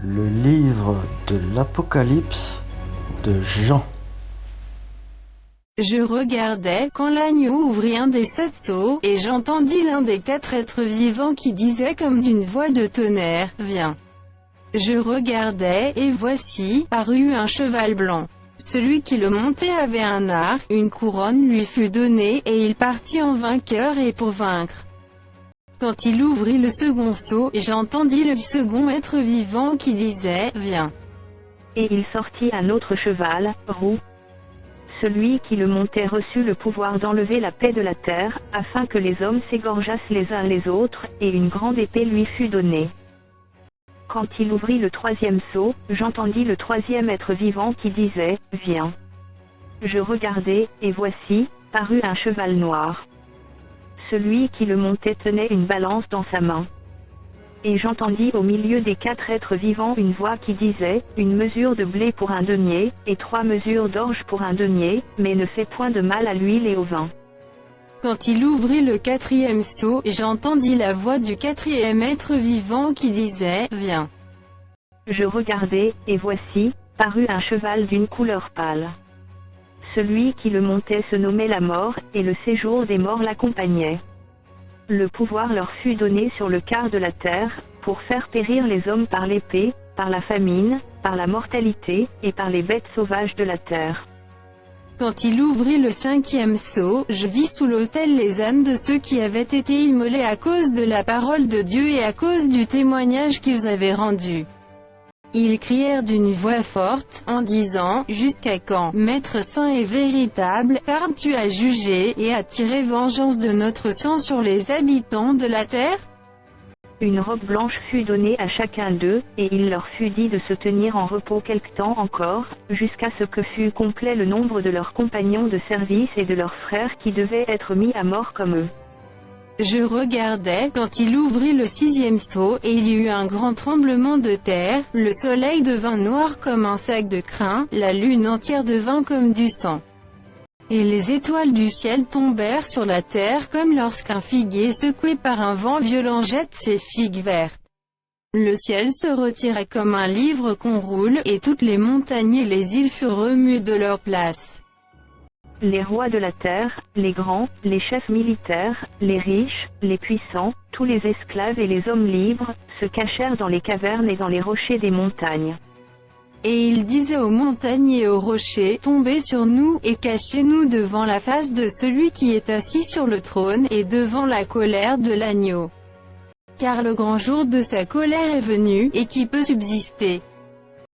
Le livre de l'Apocalypse de Jean. Je regardais, quand l'agneau ouvrit un des 7 sceaux, et j'entendis l'un des 4 êtres vivants qui disait comme d'une voix de tonnerre, Viens. Je regardais, et voici, parut un cheval blanc. Celui qui le montait avait un arc, une couronne lui fut donnée, et il partit en vainqueur et pour vaincre. Quand il ouvrit le second sceau, j'entendis le second être vivant qui disait, Viens. Et il sortit un autre cheval, roux. Celui qui le montait reçut le pouvoir d'enlever la paix de la terre, afin que les hommes s'égorgeassent les uns les autres, et une grande épée lui fut donnée. Quand il ouvrit le troisième sceau, j'entendis le troisième être vivant qui disait, Viens. Je regardai, et voici, parut un cheval noir. Celui qui le montait tenait une balance dans sa main. Et j'entendis au milieu des 4 êtres vivants une voix qui disait, une mesure de blé pour un denier, et 3 mesures d'orge pour un denier, mais ne fais point de mal à l'huile et au vin. Quand il ouvrit le 4e sceau, j'entendis la voix du 4e être vivant qui disait, Viens. Je regardai, et voici, parut un cheval d'une couleur pâle. Celui qui le montait se nommait la mort, et le séjour des morts l'accompagnait. Le pouvoir leur fut donné sur le quart de la terre, pour faire périr les hommes par l'épée, par la famine, par la mortalité, et par les bêtes sauvages de la terre. Quand il ouvrit le 5e sceau, je vis sous l'autel les âmes de ceux qui avaient été immolés à cause de la parole de Dieu et à cause du témoignage qu'ils avaient rendu. Ils crièrent d'une voix forte, en disant, Jusqu'à quand, Maître saint et véritable, car tu as jugé, et as tiré vengeance de notre sang sur les habitants de la terre? Une robe blanche fut donnée à chacun d'eux, et il leur fut dit de se tenir en repos quelque temps encore, jusqu'à ce que fût complet le nombre de leurs compagnons de service et de leurs frères qui devaient être mis à mort comme eux. Je regardais, quand il ouvrit le 6e sceau, et il y eut un grand tremblement de terre, le soleil devint noir comme un sac de crin, la lune entière devint comme du sang. Et les étoiles du ciel tombèrent sur la terre comme lorsqu'un figuier secoué par un vent violent jette ses figues vertes. Le ciel se retira comme un livre qu'on roule, et toutes les montagnes et les îles furent remuées de leur place. Les rois de la terre, les grands, les chefs militaires, les riches, les puissants, tous les esclaves et les hommes libres, se cachèrent dans les cavernes et dans les rochers des montagnes. Et il disait aux montagnes et aux rochers, Tombez sur nous, et cachez-nous devant la face de celui qui est assis sur le trône, et devant la colère de l'agneau. Car le grand jour de sa colère est venu, et qui peut subsister.